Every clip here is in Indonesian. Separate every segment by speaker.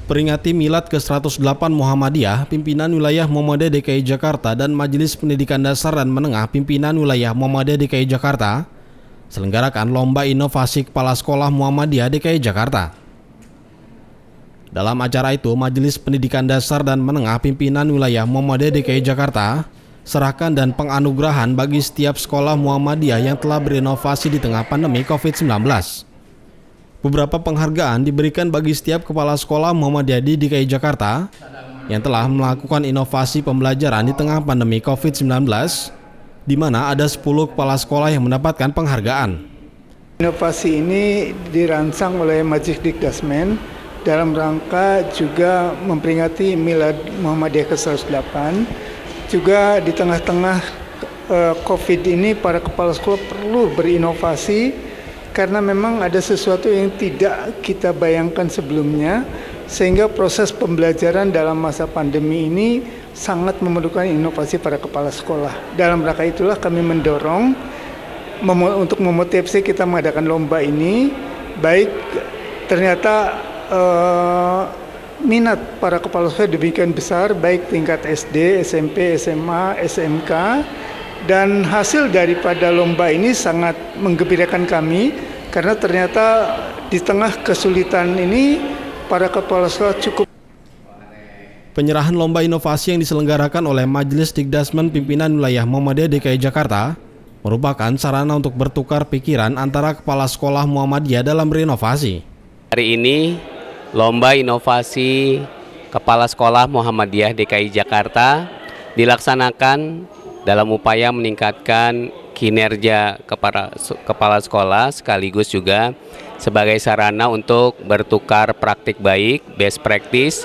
Speaker 1: Peringati Milad ke-108 Muhammadiyah, pimpinan wilayah Muhammadiyah DKI Jakarta dan Majelis Pendidikan Dasar dan Menengah pimpinan wilayah Muhammadiyah DKI Jakarta selenggarakan Lomba Inovasi Kepala Sekolah Muhammadiyah DKI Jakarta. Dalam acara itu, Majelis Pendidikan Dasar dan Menengah pimpinan wilayah Muhammadiyah DKI Jakarta serahkan dan penganugerahan bagi setiap sekolah Muhammadiyah yang telah berinovasi di tengah pandemi COVID-19. Beberapa penghargaan diberikan bagi setiap kepala sekolah Muhammadiyah di DKI Jakarta yang telah melakukan inovasi pembelajaran di tengah pandemi COVID-19, di mana ada 10 kepala sekolah yang mendapatkan penghargaan.
Speaker 2: Inovasi ini dirancang oleh Majelis Dikdasmen dalam rangka juga memperingati Milad Muhammadiyah ke-108. Juga di tengah-tengah COVID ini para kepala sekolah perlu berinovasi karena memang ada sesuatu yang tidak kita bayangkan sebelumnya, sehingga proses pembelajaran dalam masa pandemi ini sangat memerlukan inovasi para kepala sekolah. Dalam rangka itulah kami mendorong untuk memotivasi kita mengadakan lomba ini, baik ternyata minat para kepala sekolah demikian besar, baik tingkat SD, SMP, SMA, SMK, dan hasil daripada lomba ini sangat menggembirakan kami karena ternyata di tengah kesulitan ini para kepala sekolah cukup.
Speaker 1: Penyerahan lomba inovasi yang diselenggarakan oleh Majelis Dikdasmen pimpinan wilayah Muhammadiyah DKI Jakarta merupakan sarana untuk bertukar pikiran antara kepala sekolah Muhammadiyah dalam berinovasi.
Speaker 3: Hari ini Lomba Inovasi Kepala Sekolah Muhammadiyah DKI Jakarta dilaksanakan dalam upaya meningkatkan kinerja kepala sekolah sekaligus juga sebagai sarana untuk bertukar praktik baik, best practice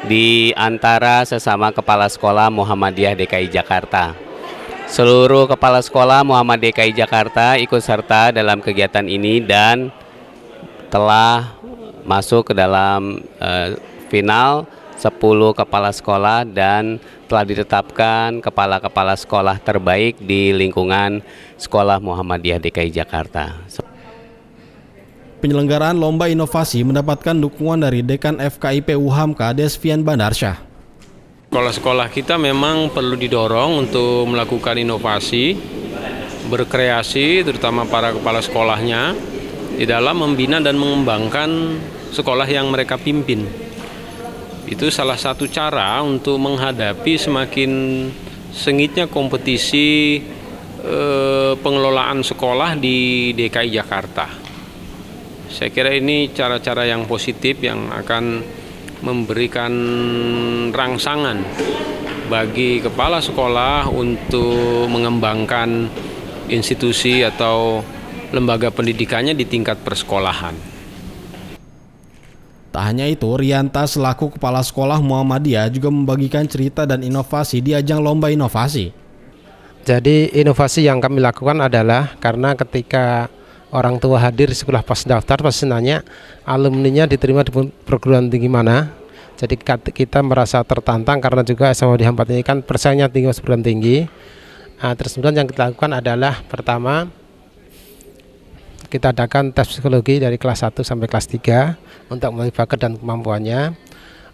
Speaker 3: di antara sesama kepala sekolah Muhammadiyah DKI Jakarta. Seluruh kepala sekolah Muhammadiyah DKI Jakarta ikut serta dalam kegiatan ini dan telah masuk ke dalam final 10 kepala sekolah dan telah ditetapkan kepala-kepala sekolah terbaik di lingkungan Sekolah Muhammadiyah DKI Jakarta.
Speaker 1: Penyelenggaraan Lomba Inovasi mendapatkan dukungan dari Dekan FKIP UHAMKA Desvian Bandarsyah.
Speaker 4: Sekolah-sekolah kita memang perlu didorong untuk melakukan inovasi, berkreasi, terutama para kepala sekolahnya, di dalam membina dan mengembangkan sekolah yang mereka pimpin. Itu salah satu cara untuk menghadapi semakin sengitnya kompetisi pengelolaan sekolah di DKI Jakarta. Saya kira ini cara-cara yang positif yang akan memberikan rangsangan bagi kepala sekolah untuk mengembangkan institusi atau lembaga pendidikannya di tingkat persekolahan.
Speaker 1: Tak hanya itu, Rianta selaku kepala sekolah Muhammadiyah juga membagikan cerita dan inovasi di ajang Lomba Inovasi.
Speaker 5: Jadi inovasi yang kami lakukan adalah karena ketika orang tua hadir di sekolah pas daftar pasti nanya alumninya diterima di perguruan tinggi mana. Jadi kita merasa tertantang karena juga SMA di 4 ini kan persaingannya tinggi perguruan tinggi. Terus kemudian yang kita lakukan adalah pertama kita adakan tes psikologi dari kelas 1 sampai kelas 3 untuk menilai bakat dan kemampuannya.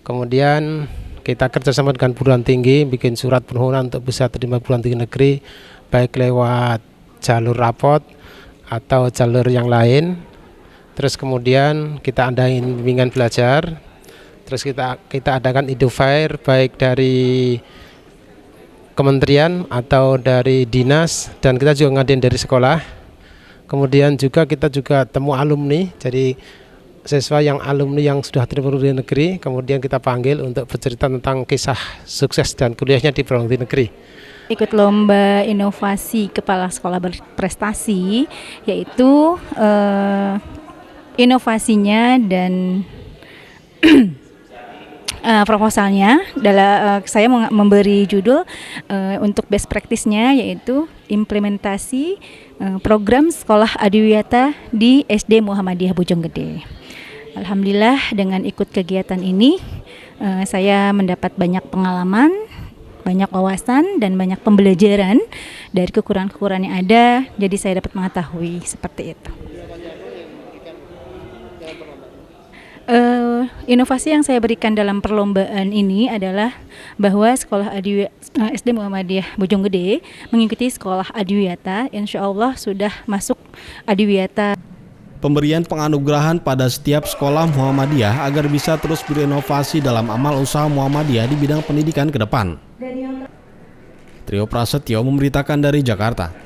Speaker 5: Kemudian kita kerjasama dengan perguruan tinggi, bikin surat permohonan untuk bisa terima perguruan tinggi negeri, baik lewat jalur rapot atau jalur yang lain. Terus kemudian kita adain bimbingan belajar. Terus kita adakan Idofair baik dari kementerian atau dari dinas, dan kita juga ngadain dari sekolah. Kemudian juga kita temu alumni, jadi siswa yang alumni yang sudah terima perguruan negeri, kemudian kita panggil untuk bercerita tentang kisah sukses dan kuliahnya di perguruan tinggi negeri.
Speaker 6: Ikut Lomba Inovasi Kepala Sekolah Berprestasi, yaitu inovasinya dan proposalnya saya memberi judul untuk best practice-nya, yaitu implementasi program sekolah adiwiyata di SD Muhammadiyah Bojonggede. Alhamdulillah dengan ikut kegiatan ini saya mendapat banyak pengalaman, banyak wawasan dan banyak pembelajaran dari kekurangan-kekurangan yang ada, jadi saya dapat mengetahui seperti itu. Inovasi yang saya berikan dalam perlombaan ini adalah bahwa Sekolah SD Muhammadiyah Bojonggede mengikuti Sekolah Adiwiyata, insya Allah sudah masuk Adiwiyata.
Speaker 1: Pemberian penganugerahan pada setiap sekolah Muhammadiyah agar bisa terus berinovasi dalam amal usaha Muhammadiyah di bidang pendidikan ke depan. Trio Prasetyo memberitakan dari Jakarta.